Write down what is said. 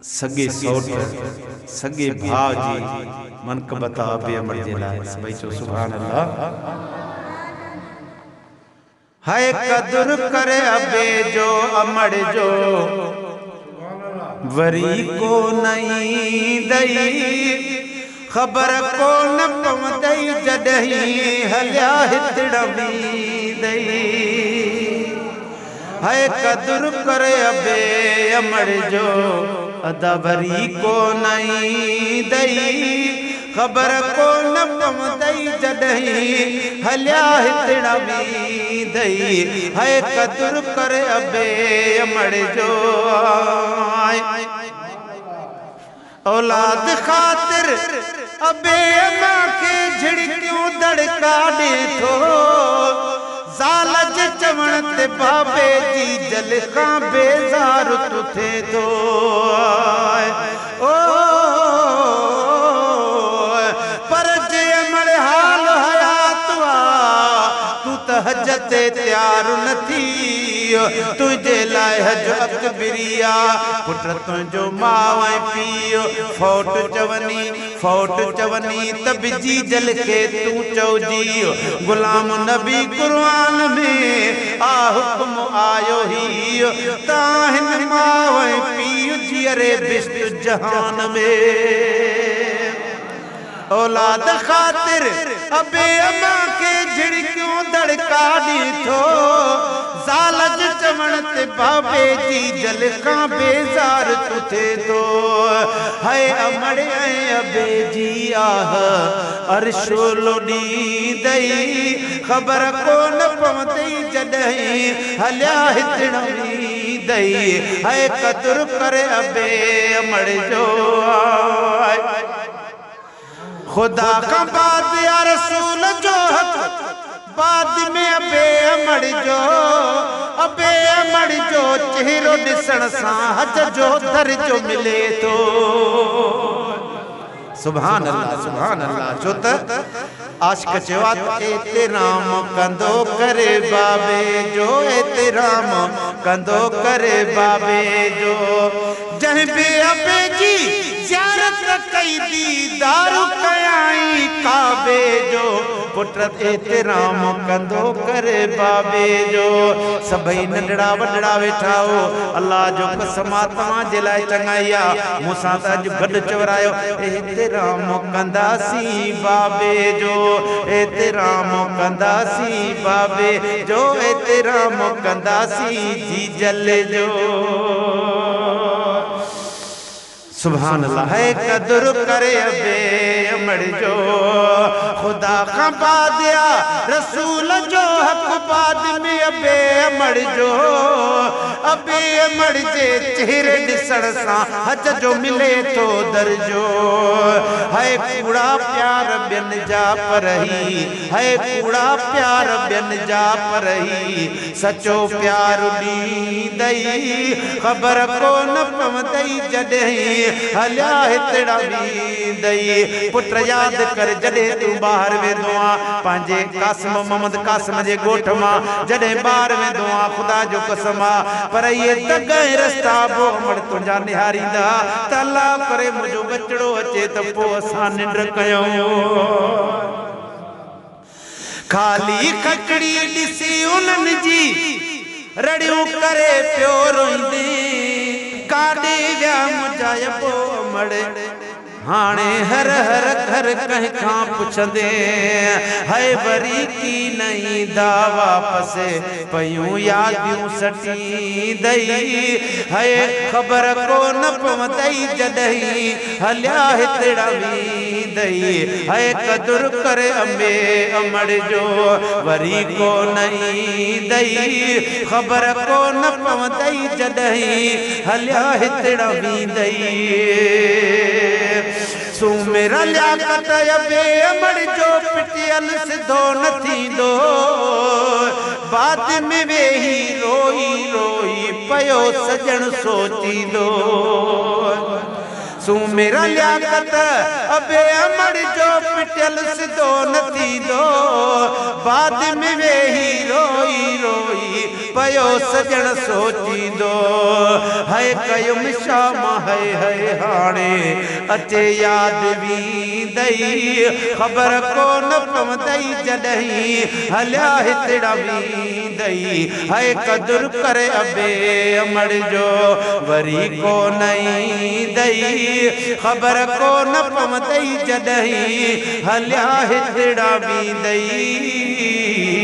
सगे सौट सगे भाव जी मन क बता बे अमर जे लाए भाई चो सुभान अल्लाह। हाय कदर करे अबे जो अमर जो वरी को नहीं दई खबर को न पवंदई जडहीं हलिया हितड़वी दई। हाय कदर करे अबे अमर जो अदा वरी को नहीं दई खबर को न पवंदई जडहीं हलिया हितड़वी दई। हाय कदर करे अबे अमर जो औलाद खातिर अबे अम्मा के झिड़कियों दड़का ॾिठो ज़ालज चवण ते बाबे जी जल खां बेज़ार तू थे थो। ओ पर जे अमर हाल हयात वा तू त हज ते तैयार न थी तुझे लाए हज अकबरिया पुट तुझो माव पियो फोट चवनी तब जी जल के तू चौजी गुलाम नबी कुरान में आ हुक्म आयो ही ताहिन माव पियो जियरे बिस्त जहान में। औलाद खातिर अबे अम्मा के झिड़कियों दड़का ॾिठो ज़ालज चवण ते बाबे जी जल खां बेज़ार तू थे थो। हाय अमड़ ऐं अबे जी आह अर्शो लोॾी दई ख़बर को न पवंदई जॾहिं हलिया हितड़वी दई। हाय कदर करे अबे अमड़ जो खुदा का बाद या रसूल जो हक बाद में अबे अमड़ जो चेहरो ॾिसण सां हज जो दर्जो मिले थो। सुभान अल्लाह छो त आशिक चवा एतिराम कंदो करे बाबे जो एतिराम कंदो करे बाबे जो जंहिं बे अबे जी ज़ियारत कई दीदार कयाई काबे जो पुट एतिराम कंदो करे बाबे जो। सभई नंढड़ा वॾड़ा वेठा हो अल्लाह जो कसम तव्हां जे लाइ चङाई आहे मूंसां त अॼु गॾु चवरायो एतिराम कंदासीं बाबे जो एतिराम कंदासीं बाबे जो एतिराम कंदासीं जी जल जो। सुभान अल्लाह। है कदर करे अबे अमड़ जो खुदा का बाद या रसूल जो हक बाद में अबे अमड़ जो जे चेहरे ॾिसण सां हज जो मिले थो दर्जो। है कूड़ा प्यार ॿियनि जा परही है कूड़ा प्यार ॿियनि जा परही सचो प्यार ॾींदई ख़बर को न पवंदई जॾहिं हलिया हितड़वी दई। पुट याद कर जॾहिं तू ॿाहिर वेंदो आहे पंहिंजे कासिम मोहम्मद कासिम जे ॻोठ मां जॾहिं ॿाहिर वेंदो आहे ख़ुदा जो कसम आहे पर इहे दग ऐं रस्ता पोइ अमड़ तुंहिंजा निहारींदा त अल्लाह करे मुंहिंजो बचड़ो अचे त पोइ असां निंड कयूं। खाली खकड़ी ॾिसी उन्हनि जी रड़ियूं करे पियो रोईंदी काॾे विया मुंहिंजा अबो अमड़ हाणे हर हर घर कंहिं खां पुछंदे हाय वरी की नई दावा वापस पयूं यादियूं सटींदई हाय ख़बर को न पवंदई जॾहिं हलिया हितड़वी दई। हाय कदर करे अबे अमड़ जो वरी को नई दई ख़बर को न पवंदई जॾहिं हलिया हितड़वी दई। सुमेरा लियाकत अबे अमड़ जो पिटियल सिधो न थींदो बाद में वेही रोई रोई पयो सजण सोचींदो। सुमेरा लियाकत अबे अमड़ जो पिटियल सिधो न थींदो बाद में वेही रोई रोई पयो सजण सोचींदो है कयुम शाम है हाणे अचे याद वींदई ख़बर कोन पवंदई जॾहिं हलिया हितड़ा वींदई है कदुर करे अबे अमड़ जो वरी कोन ईंदई ख़बर कोन पवंदई जॾहिं हलिया हितड़ा वींदई